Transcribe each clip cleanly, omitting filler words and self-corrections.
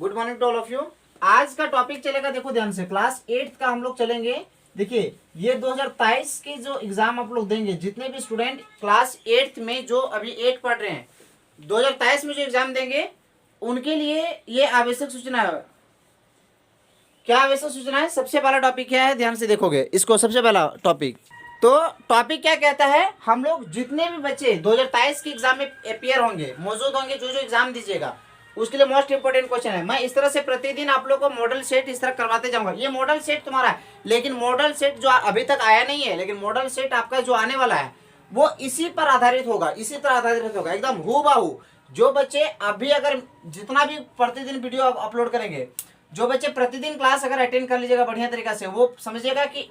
Good morning to all of you. आज का topic चलेगा, देखो ध्यान से, क्लास 8 का हम लोग चलेंगे। देखिए ये 2023 के जो एग्जाम आप लोग देंगे, जितने भी स्टूडेंट क्लास 8 में जो अभी 8 पढ़ रहे हैं, 2023 में जो एग्जाम देंगे उनके लिए ये आवश्यक सूचना है। क्या आवश्यक सूचना है? सबसे पहला टॉपिक क्या है, ध्यान से देखोगे इसको। सबसे पहला टॉपिक, तो टॉपिक क्या कहता है, हम लोग जितने भी बच्चे 2023 के एग्जाम में अपियर होंगे, मौजूद होंगे, जो जो एग्जाम दीजिएगा, उसके लिए मोस्ट इंपोर्टेंट क्वेश्चन है। मैं इस तरह से प्रतिदिन आप लोग को मॉडल सेट इस तरह करवाते जाऊंगा। ये मॉडल सेट तुम्हारा है, लेकिन मॉडल सेट जो अभी तक आया नहीं है, लेकिन मॉडल सेट आपका जो आने वाला है वो इसी पर आधारित होगा, इसी तरह आधारित होगा, एकदम हूबहू। जो बच्चे अभी अगर जितना भी प्रतिदिन वीडियो अपलोड करेंगे, जो बच्चे प्रतिदिन क्लास अगर अटेंड कर लीजिएगा बढ़िया तरीका से, वो समझिएगा कि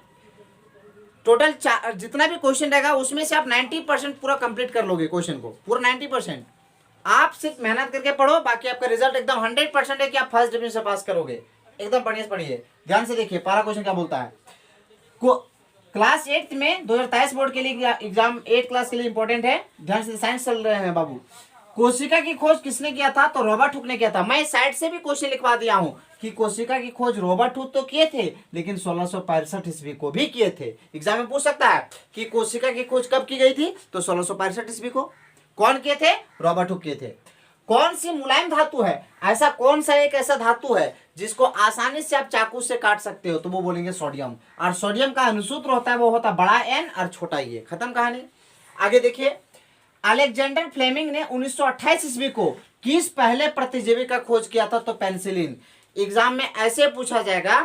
टोटल जितना भी क्वेश्चन रहेगा उसमें से आप 90% पूरा कंप्लीट कर लोगे। क्वेश्चन को पूरा 90% आप सिर्फ मेहनत करके पढ़ो, बाकी आपका रिजल्ट एकदम 100% है कि आप फर्स्ट डिवीजन से पास करोगे। एकदम बढ़िया से पढ़िए, ध्यान से देखिए। पहला क्वेश्चन क्या बोलता है, क्लास 8 में 2023 बोर्ड के लिए एग्जाम 8 क्लास के लिए इंपॉर्टेंट है। ध्यान से, साइंस चल रहे हैं बाबू। कोशिका की खोज किसने किया था? तो रॉबर्ट हुक ने किया था। मैं साइड से भी क्वेश्चन लिखवा दिया हूं कि कोशिका की खोज रॉबर्ट हुक तो किए थे, लेकिन 1665 ईस्वी को भी किए थे। एग्जाम में पूछ सकता है कि कोशिका की खोज कब की गई थी, तो 1665 ईस्वी को। कौन किए थे? रॉबर्ट हुक किए थे। कौन सी मुलायम धातु है, ऐसा कौन सा एक ऐसा धातु है जिसको आसानी से आप चाकू से काट सकते हो? तो वो बोलेंगे सोडियम। और सोडियम का अनुसूत्र होता है, वो होता है बड़ा एन और छोटा ए। खत्म कहानी। आगे देखिए, अलेक्जेंडर फ्लेमिंग ने 1928 ईस्वी को किस पहले प्रतिजीवी का खोज किया था? तो पेनिसिलिन। एग्जाम में ऐसे पूछा जाएगा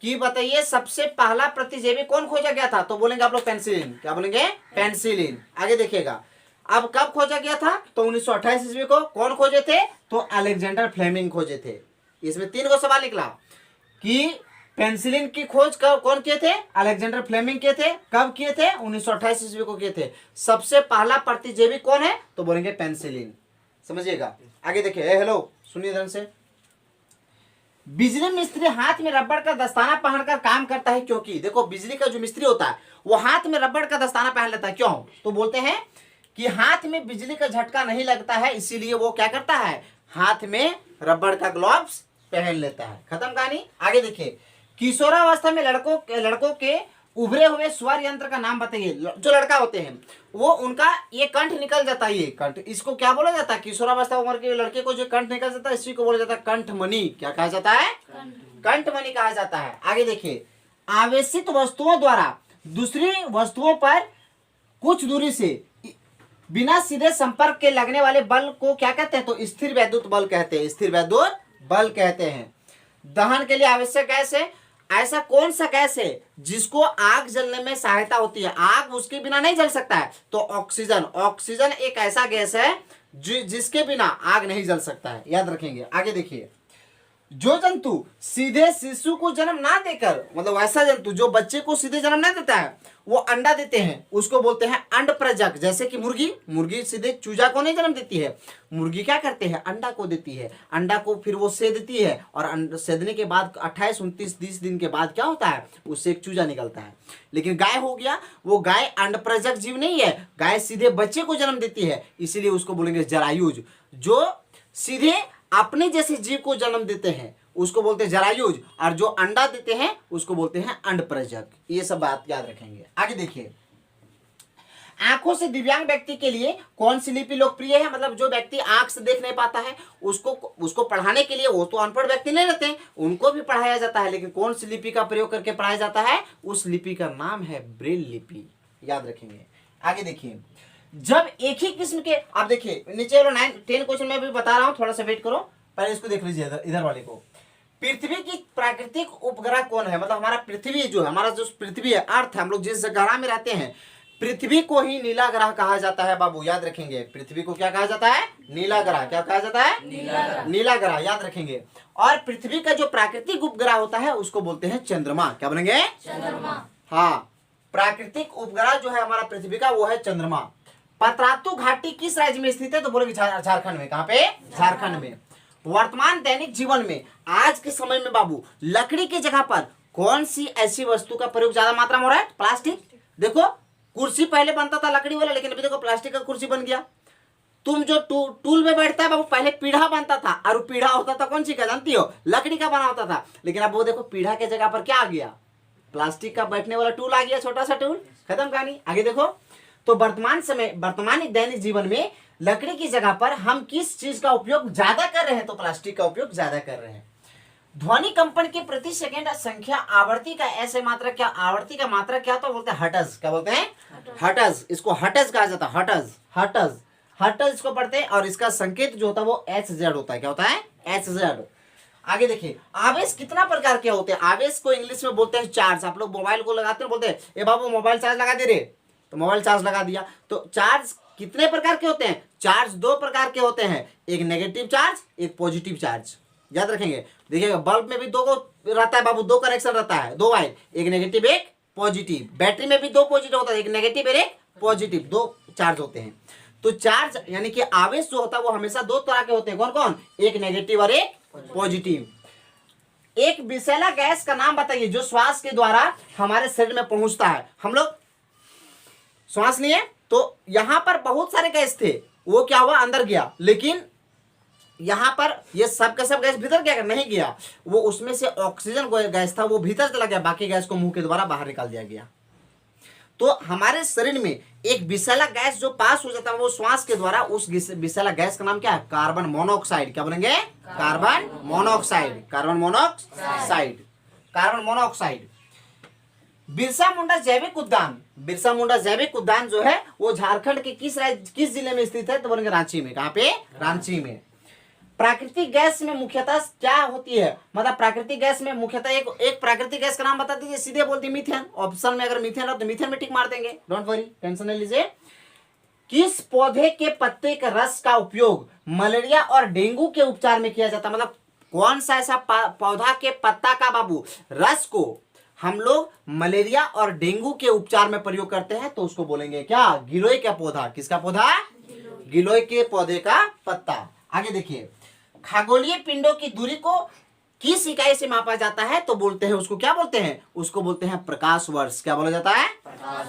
कि बताइए सबसे पहला प्रतिजीवी कौन खोजा गया था? तो बोलेंगे आप लोग पेनिसिलिन। क्या बोलेंगे? पेनिसिलिन। आगे देखिएगा, अब कब खोजा गया था? तो 1928 ईस्वी को। कौन खोजे थे? तो अलेक्जेंडर फ्लेमिंग खोजे थे। इसमें 3 को सवाल निकला कि पेनिसिलिन की खोज कौन किए थे? अलेक्जेंडर फ्लेमिंग किए थे। कब किए थे? 1928 ईस्वी को किए थे। सबसे पहला प्रतिजीवी कौन है? तो बोलेंगे पेनिसिलिन। समझिएगा। आगे देखिए, हेलो सुनिए ध्यान से। बिजली मिस्त्री हाथ में रबड़ का दस्ताना पहनकर काम करता है, क्योंकि देखो बिजली का जो मिस्त्री होता है वो हाथ में रबड़ का दस्ताना पहन लेता है। क्यों? तो बोलते हैं कि हाथ में बिजली का झटका नहीं लगता है, इसीलिए वो क्या करता है, हाथ में रबड़ का ग्लव्स पहन लेता है। खत्म कहानी। आगे देखिए, किशोरावस्था में लड़कों के उभरे हुए स्वर यंत्र का नाम बताइए। जो लड़का होते हैं वो उनका ये कंठ निकल जाता है, ये कंठ, इसको क्या बोला जाता है? किशोरावस्था उम्र के लड़के को जो कंठ निकल जाता है, इसी को बोला जाता है कंठमणि। क्या कहा जाता है? कंठमणि कहा जाता है। आगे देखिए, आवेशित वस्तुओं द्वारा दूसरी वस्तुओं पर कुछ दूरी से बिना सीधे संपर्क के लगने वाले बल को क्या कहते हैं? तो स्थिर वैद्युत बल कहते हैं। स्थिर वैद्युत बल कहते हैं। दहन के लिए आवश्यक गैस है। ऐसा कौन सा गैस है जिसको आग जलने में सहायता होती है? आग उसके बिना नहीं जल सकता है, तो ऑक्सीजन। ऑक्सीजन एक ऐसा गैस है जिसके बिना आग नहीं जल सकता है, याद रखेंगे। आगे देखिए, जो जंतु सीधे शिशु को जन्म ना देकर, मतलब ऐसा जंतु जो बच्चे को सीधे जन्म नहीं देता है, वो अंडा देते हैं, उसको बोलते हैं अंडप्रजक। जैसे कि मुर्गी सीधे चूजा को नहीं जन्म देती है, मुर्गी क्या करते हैं, अंडा को देती है। अंडा को फिर वो सेदती है, और सेदने के बाद 28, 29, 30 दिन के बाद क्या होता है, उससे एक चूजा निकलता है। लेकिन गाय हो गया, वो गाय अंडप्रजक जीव नहीं है, गाय सीधे बच्चे को जन्म देती है, इसीलिए उसको बोलेंगे जरायुज। जो सीधे अपने जैसे जीव को जन्म देते हैं उसको बोलते हैं जरायुज, और जो अंडा देते हैं उसको बोलते हैं अंडप्रजक। ये सब बात याद रखेंगे। आगे देखिए, आंखों से दिव्यांग व्यक्ति के लिए कौन सी लिपि लोकप्रिय है? मतलब जो व्यक्ति आंख से देख नहीं पाता है, उसको पढ़ाने के लिए, वो तो अनपढ़ व्यक्ति नहीं रहते हैं, उनको भी पढ़ाया जाता है, लेकिन कौन सी लिपि का प्रयोग करके पढ़ाया जाता है? उस लिपि का नाम है ब्रेल लिपि। याद रखेंगे। आगे देखिए, जब एक ही किस्म के, आप देखिए नीचे वाला 9, 10 क्वेश्चन में भी बता रहा हूं, थोड़ा सा वेट करो, पहले इसको देख लीजिए, इधर वाले को। पृथ्वी की प्राकृतिक उपग्रह कौन है? मतलब हमारा पृथ्वी जो है, हमारा जो पृथ्वी है, अर्थ है, हम लोग जिस ग्रह में रहते हैं, पृथ्वी को ही नीला ग्रह कहा जाता है बाबू। याद रखेंगे, पृथ्वी को क्या कहा जाता है? नीला ग्रह। क्या कहा जाता है? नीला ग्रह। याद रखेंगे। और पृथ्वी का जो प्राकृतिक उपग्रह होता है उसको बोलते हैं चंद्रमा। क्या बोलेंगे? चंद्रमा। हाँ, प्राकृतिक उपग्रह जो है हमारा पृथ्वी का, वो है चंद्रमा। पतरातू घाटी किस राज्य में स्थित है? तो बोलेंगे झारखंड में। कहां पे? झारखंड में। वर्तमान दैनिक जीवन में आज के समय में बाबू लकड़ी की जगह पर कौन सी ऐसी वस्तु का प्रयोग ज्यादा मात्रा में हो रहा है? प्लास्टिक। देखो कुर्सी पहले बनता था लकड़ी वाला, लेकिन अभी देखो प्लास्टिक का कुर्सी बन गया। तुम जो टूल में बैठता है बाबू, पहले पीढ़ा बनता था, और पीढ़ा होता था कौन सी का जानती हो, लकड़ी का बना होता था। लेकिन अब वो देखो पीढ़ा के जगह पर क्या आ गया, प्लास्टिक का बैठने वाला टूल आ गया, छोटा सा टूल, खत्म कहानी। आगे देखो, तो वर्तमान दैनिक जीवन में लकड़ी की जगह पर हम किस चीज का उपयोग ज्यादा कर रहे हैं, तो प्लास्टिक का उपयोग ज्यादा कर रहे हैं। ध्वनि कंपन की प्रति सेकंड संख्या आवर्ती का ऐसे मात्रा क्या, आवर्ती का मात्रा क्या, तो बोलते हैं हर्ट्ज। क्या बोलते हैं, हर्ट्ज। इसको हर्ट्ज कहा जाता है, हर्ट्ज, हर्ट्ज, हर्ट्ज इसको पढ़ते हैं। और इसका संकेत जो होता है वो HZ होता है। क्या होता है, HZ। आगे देखिए, आवेश कितना प्रकार के होते हैं, आवेश को इंग्लिश में बोलते हैं चार्ज। आप लोग मोबाइल को लगाते हैं, बोलते हैं ए बाबू मोबाइल चार्ज लगा दे रे, तो मोबाइल चार्ज लगा दिया। तो चार्ज कितने प्रकार के होते हैं, चार्ज दो प्रकार के होते हैं, एक नेगेटिव चार्ज, एक पॉजिटिव चार्ज। याद रखेंगे, देखिएगा बल्ब में भी दो रहता है बाबू, दो कनेक्शन रहता है, दो वायर, एक नेगेटिव एक पॉजिटिव। बैटरी में भी दो पॉजिटिव होता है, एक नेगेटिव और एक पॉजिटिव, दो चार्ज होते हैं। तो चार्ज यानी कि आवेश जो होता है वो हमेशा दो तरह के होते हैं, कौन कौन, एक नेगेटिव और एक पॉजिटिव। एक विषैला गैस का नाम बताइए जो श्वास के द्वारा हमारे शरीर में पहुंचता है। हम लोग श्वास लिए तो यहां पर बहुत सारे गैस थे, वो क्या हुआ, अंदर गया, लेकिन यहां पर ये सब का सब गैस भीतर गया, नहीं गया, वो उसमें से ऑक्सीजन गैस था वो भीतर चला गया, बाकी गैस को मुंह के द्वारा बाहर निकाल दिया गया। तो हमारे शरीर में एक विषैला गैस जो पास हो जाता है वो श्वास के द्वारा, उस विषैला गैस का नाम क्या है, कार्बन मोनोऑक्साइड। क्या बोलेंगे, carbon monoxide, carbon monoxide, carbon monoxide. Birsa Munda जैविक उद्यान, बिरसा मुंडा जैविक उद्यान जो है वो झारखंड के किस जिले में स्थित है, तो बोलेंगे रांची में। कहां पे, रांची में। प्राकृतिक गैस में मुख्यतः क्या होती है, मतलब प्राकृतिक गैस में मुख्यतः एक प्राकृतिक गैस का नाम बता दीजिए, सीधे बोलती मीथेन। ऑप्शन में अगर मीथेन हो तो मीथेन में टिक मार देंगे, डोंट वरी, टेंशन नहीं लीजिए। किस पौधे के पत्ते के रस का उपयोग मलेरिया और डेंगू के उपचार में किया जाता है, मतलब कौन सा ऐसा पौधा के पत्ता का बाबू रस को हम लोग मलेरिया और डेंगू के उपचार में प्रयोग करते हैं, तो उसको बोलेंगे क्या, गिलोय का पौधा। किसका पौधा, गिलोय के पौधे का पत्ता। आगे देखिए, खगोलीय पिंडों की दूरी को किस इकाई से मापा जाता है, तो बोलते हैं उसको क्या बोलते हैं, उसको बोलते हैं प्रकाश वर्ष। क्या बोला जाता है,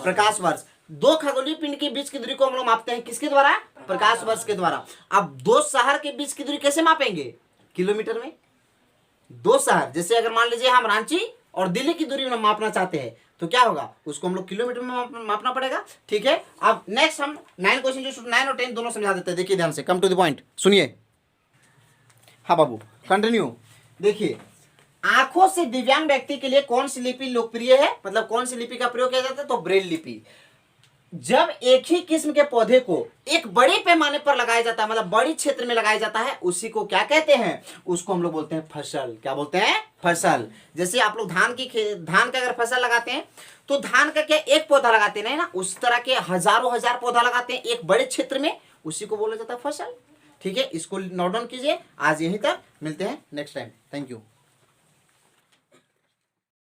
प्रकाश वर्ष। दो खगोलीय पिंड के बीच की दूरी को हम लोग मापते हैं किसके द्वारा, प्रकाश वर्ष के द्वारा। अब दो शहर के बीच की दूरी कैसे मापेंगे, किलोमीटर में। दो शहर, जैसे अगर मान लीजिए हम रांची और दिल्ली की दूरी में मापना चाहते हैं तो क्या होगा, उसको हम लोग किलोमीटर में मापना पड़ेगा। ठीक है, अब नेक्स्ट हम 9 क्वेश्चन जो 9 और 10 दोनों समझा देते हैं। देखिए ध्यान से, कम टू द पॉइंट, सुनिए। हाँ बाबू, कंटिन्यू। देखिए, आंखों से दिव्यांग व्यक्ति के लिए कौन सी लिपि लोकप्रिय है, मतलब कौन सी लिपि का प्रयोग किया जाता है, तो ब्रेल लिपि। जब एक ही किस्म के पौधे को एक बड़े पैमाने पर लगाया जाता है, मतलब बड़ी क्षेत्र में लगाया जाता है, उसी को क्या कहते हैं, उसको हम लोग बोलते हैं फसल। क्या बोलते हैं, फसल। जैसे आप लोग धान का अगर फसल लगाते हैं तो धान का क्या एक पौधा लगाते नहीं ना, उस तरह के हजारों हजार पौधा लगाते हैं एक बड़े क्षेत्र में, उसी को बोला जाता है फसल। ठीक है, इसको नोट डाउन कीजिए। आज यहीं तक, मिलते हैं नेक्स्ट टाइम। Thank you.